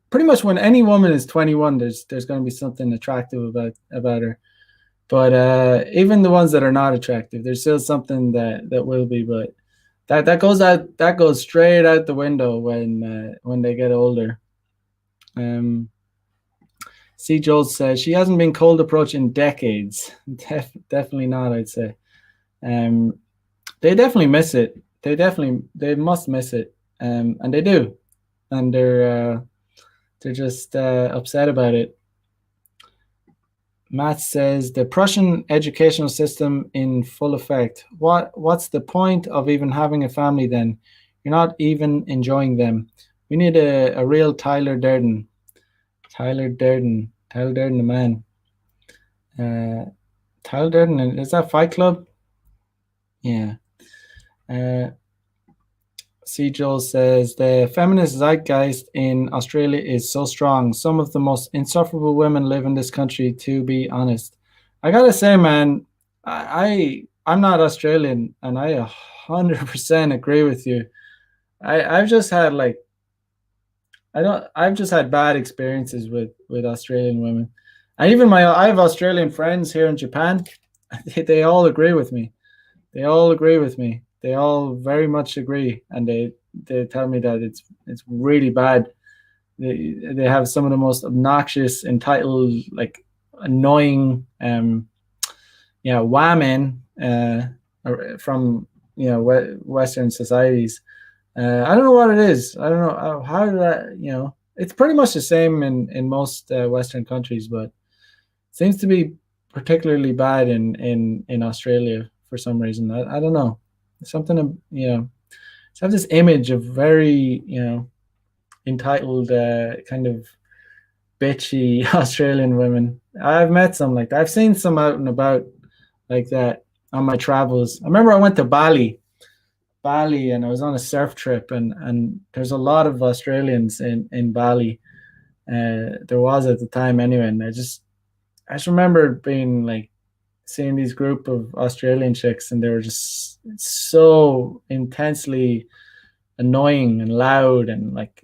A: pretty much when any woman is 21, there's going to be something attractive about her. But even the ones that are not attractive, there's still something that will be. But that goes straight out the window when they get older. C. Joel says she hasn't been cold approach in decades. Definitely not, I'd say. They definitely miss it. They must miss it, and they do, and they're just upset about it. Matt says the Prussian educational system in full effect. What's the point of even having a family then? You're not even enjoying them. We need a real Tyler Durden. Tyler Durden, the man. Tyler Durden, is that Fight Club? Yeah. C. Joel says the feminist zeitgeist in Australia is so strong. Some of the most insufferable women live in this country, to be honest. I gotta say, man, I'm not Australian, and I 100% agree with you. I've just had like I've just had bad experiences with Australian women, and even I have Australian friends here in Japan. They all agree with me. They all agree with me. They all very much agree, and they tell me that it's really bad. They have some of the most obnoxious, entitled, like annoying, women from Western societies. I don't know what it is. I don't know how did that. It's pretty much the same in most Western countries, but it seems to be particularly bad in Australia for some reason. I don't know. Something, it's have this image of very, entitled, kind of bitchy Australian women. I've met some like that. I've seen some out and about like that on my travels. I remember I went to Bali, and I was on a surf trip, and there's a lot of Australians in Bali. There was at the time anyway, and I just remember being like seeing these group of Australian chicks, and they were just so intensely annoying and loud, and like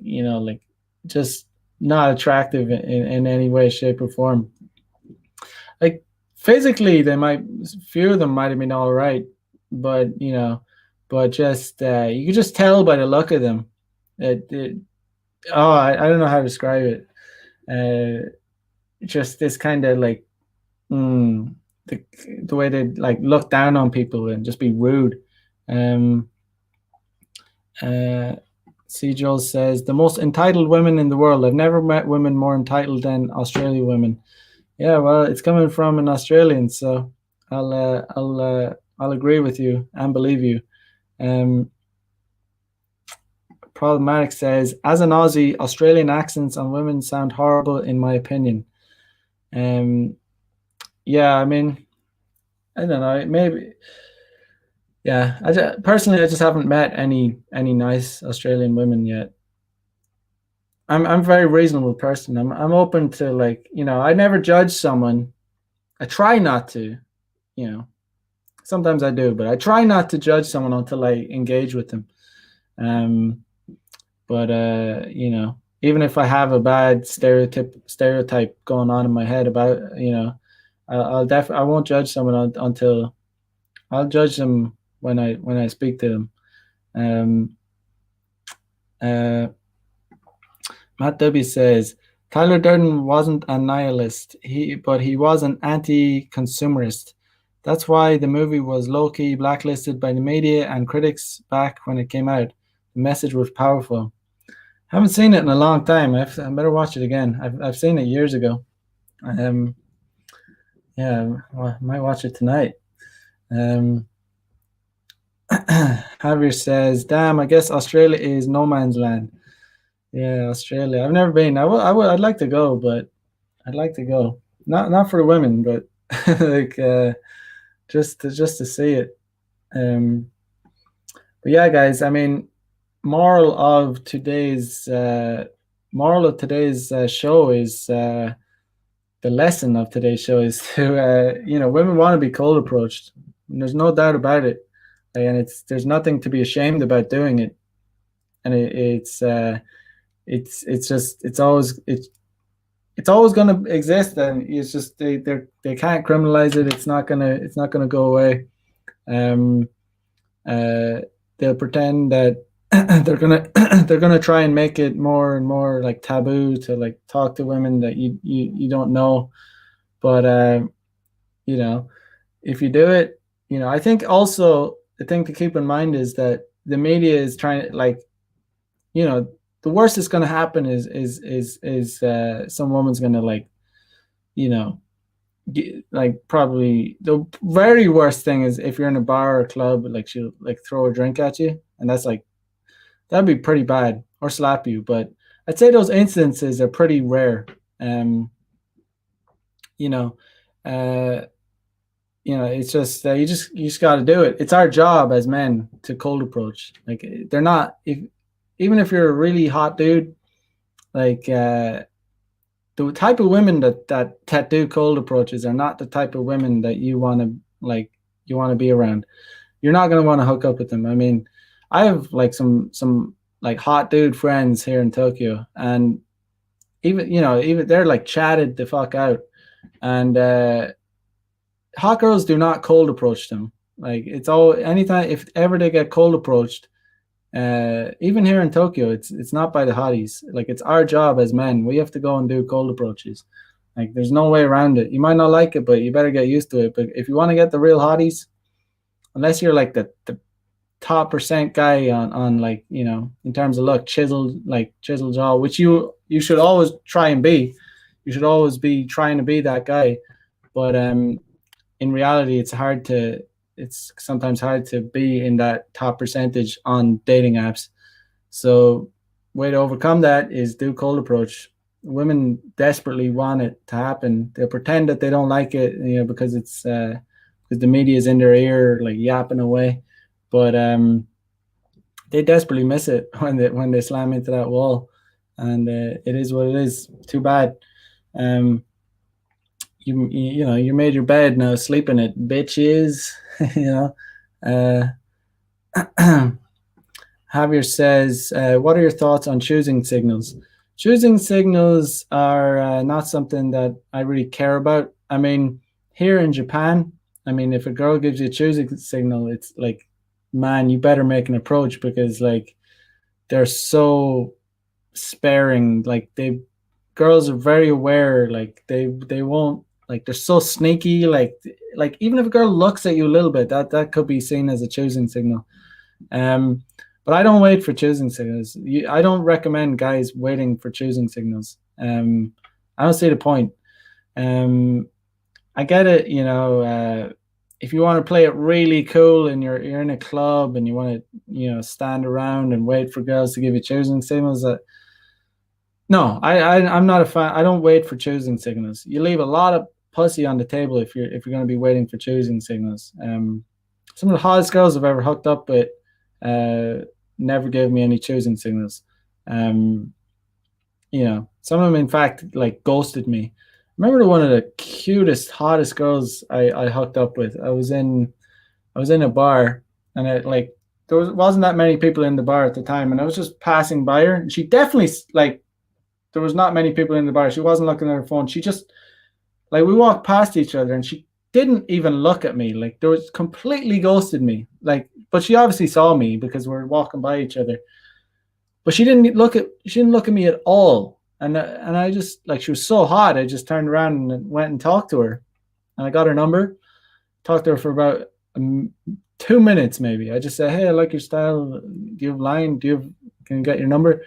A: just not attractive in any way, shape, or form. Like physically, few of them might have been all right, but just you could just tell by the look of them. I don't know how to describe it. Just this kind of like the way they like look down on people and just be rude. C. Joel says the most entitled women in the world. I've never met women more entitled than Australian women. Yeah, well, it's coming from an Australian, so I'll agree with you and believe you. Problematic says, as an Aussie, Australian accents on women sound horrible in my opinion. Yeah, I mean, I don't know, maybe. Yeah, personally, I just haven't met any nice Australian women yet. I'm a very reasonable person. I'm open to, like, I never judge someone. I try not to, sometimes I do, but I try not to judge someone until I engage with them. But even if I have a bad stereotype going on in my head about, I won't judge someone until I'll judge them when I speak to them. Matt W says Tyler Durden wasn't a nihilist, but he was an anti-consumerist. That's why the movie was low-key blacklisted by the media and critics back when it came out. The message was powerful. Haven't seen it in a long time. I better watch it again. I've seen it years ago. Yeah, well, I might watch it tonight. Javier says, "Damn, I guess Australia is no man's land." Yeah, Australia. I've never been. I'd like to go, but I'd like to go. Not for the women, but like just to see it. Um, but yeah, guys. I mean, moral of today's moral of today's show is the lesson of today's show is to women want to be cold approached. And there's no doubt about it, and there's nothing to be ashamed about doing it. And it's just it's always going to exist, and it's just they can't criminalize it. It's not gonna go away. Um, they'll pretend that they're gonna they're gonna try and make it more and more like taboo to like talk to women that you don't know. But you know, if you do it, I think also the thing to keep in mind is that the media is trying to like, the worst that's going to happen is some woman's going to like, you know, like probably the very worst thing is if you're in a bar or a club, like she'll like throw a drink at you, and that's like that'd be pretty bad, or slap you. But I'd say those instances are pretty rare. Um, you know, uh, it's just you just got to do it. It's our job as men to cold approach. Like they're not if even if you're a really hot dude, like the type of women that do cold approaches are not the type of women that you want to be around. You're not going to want to hook up with them. I mean, I have like some like hot dude friends here in Tokyo, and even they're like chatted the fuck out, and hot girls do not cold approach them. Like it's all anytime if ever they get cold approached, even here in Tokyo, it's not by the hotties. Like it's our job as men. We have to go and do cold approaches. Like there's no way around it. You might not like it, but you better get used to it. But if you want to get the real hotties, unless you're like the top percent guy on like in terms of look, chiseled jaw, which you should always try and be. You should always be trying to be that guy. But in reality, it's sometimes hard to be in that top percentage on dating apps. So way to overcome that is do cold approach. Women desperately want it to happen. They'll pretend that they don't like it, because it's because the media is in their ear, like yapping away. But they desperately miss it when they slam into that wall, and it is what it is. Too bad. You made your bed, now sleep in it, bitches. uh, Javier says, what are your thoughts on choosing signals? Choosing signals are not something that I really care about. I mean, here in Japan, I mean, if a girl gives you a choosing signal, it's like, man, you better make an approach, because like they're so sparing. Like girls are very aware. Like they won't, like they're so sneaky. Like even if a girl looks at you a little bit, that could be seen as a choosing signal. But I don't wait for choosing signals. I don't recommend guys waiting for choosing signals. I don't see the point. I get it, if you want to play it really cool and you're in a club and you want to stand around and wait for girls to give you choosing signals. No, I'm not a fan. I don't wait for choosing signals. You leave a lot of pussy on the table if you're going to be waiting for choosing signals. Some of the hottest girls I've ever hooked up with never gave me any choosing signals. Some of them, in fact, like ghosted me. I remember one of the cutest, hottest girls I hooked up with. I was in a bar, and there wasn't that many people in the bar at the time, and I was just passing by her, and she definitely like there was not many people in the bar. She wasn't looking at her phone. She just like we walked past each other, and she didn't even look at me. Like there was completely ghosted me. Like, but she obviously saw me because we're walking by each other. But she didn't look at me at all. And I just like she was so hot. I just turned around and went and talked to her, and I got her number. Talked to her for about 2 minutes maybe. I just said, "Hey, I like your style. Do you have a line? Can you get your number?"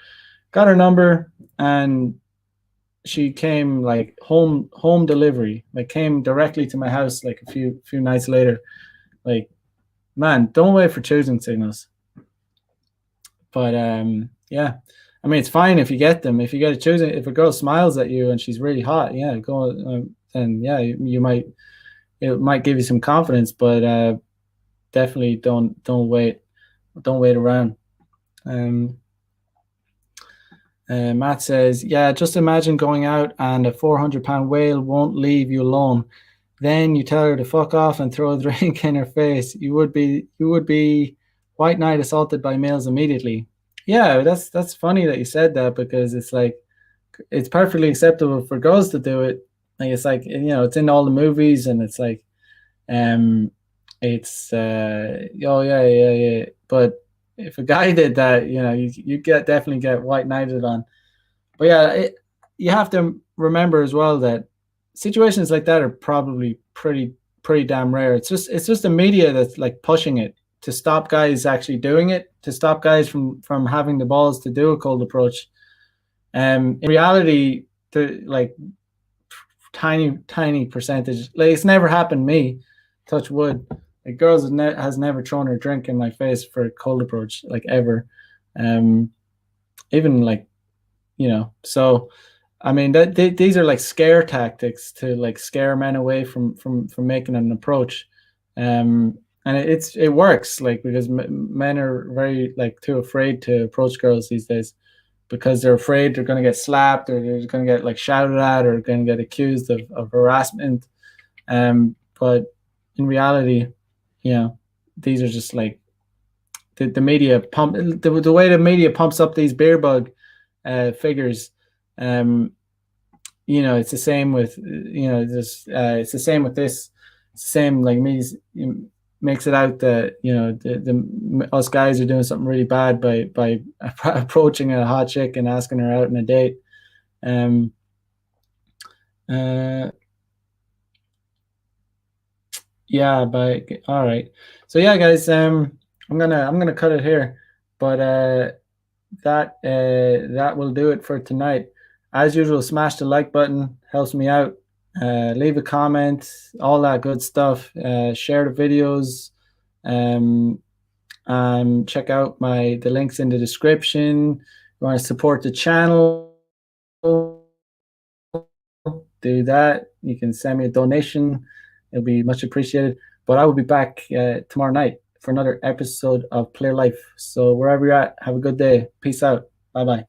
A: Got her number, and she came like home delivery. Like came directly to my house like a few nights later. Like, man, don't wait for choosing signals. But yeah, I mean, it's fine if you get them. If you get to choose it, if a girl smiles at you and she's really hot, yeah, go. And yeah, you might, it might give you some confidence, but definitely don't wait around. Um, Matt says, yeah, just imagine going out and a 400-pound whale won't leave you alone. Then you tell her to fuck off and throw a drink in her face. You would be white knight assaulted by males immediately. Yeah, that's funny that you said that, because it's like, it's perfectly acceptable for girls to do it. Like, it's like, it's in all the movies, and it's like, um it's oh yeah, yeah, yeah. But if a guy did that, you definitely get white knighted on. But yeah, you have to remember as well that situations like that are probably pretty damn rare. It's just the media that's like pushing it to stop guys actually doing it, to stop guys from having the balls to do a cold approach. In reality, the like tiny percentage. Like, it's never happened to me. Touch wood. Like, girls has never thrown her drink in my face for a cold approach, like, ever. Um, Even like, so I mean, that these are like scare tactics to like scare men away from making an approach. And it works, like, because men are very like too afraid to approach girls these days, because they're afraid they're going to get slapped, or they're going to get like shouted at, or going to get accused of harassment. But in reality, these are just like the media pump, the way the media pumps up these beer bug figures. It's the same with, this. It's the same with this. It's the same, like, makes it out that, the us guys are doing something really bad by approaching a hot chick and asking her out on a date. Um, uh, yeah, but all right. So yeah, guys, I'm gonna cut it here, but that will do it for tonight. As usual, smash the like button, helps me out. Leave a comment, all that good stuff. Share the videos. Um, Check out the links in the description. If you want to support the channel, do that. You can send me a donation. It'll be much appreciated. But I will be back tomorrow night for another episode of Player Life. So wherever you're at, have a good day. Peace out. Bye bye.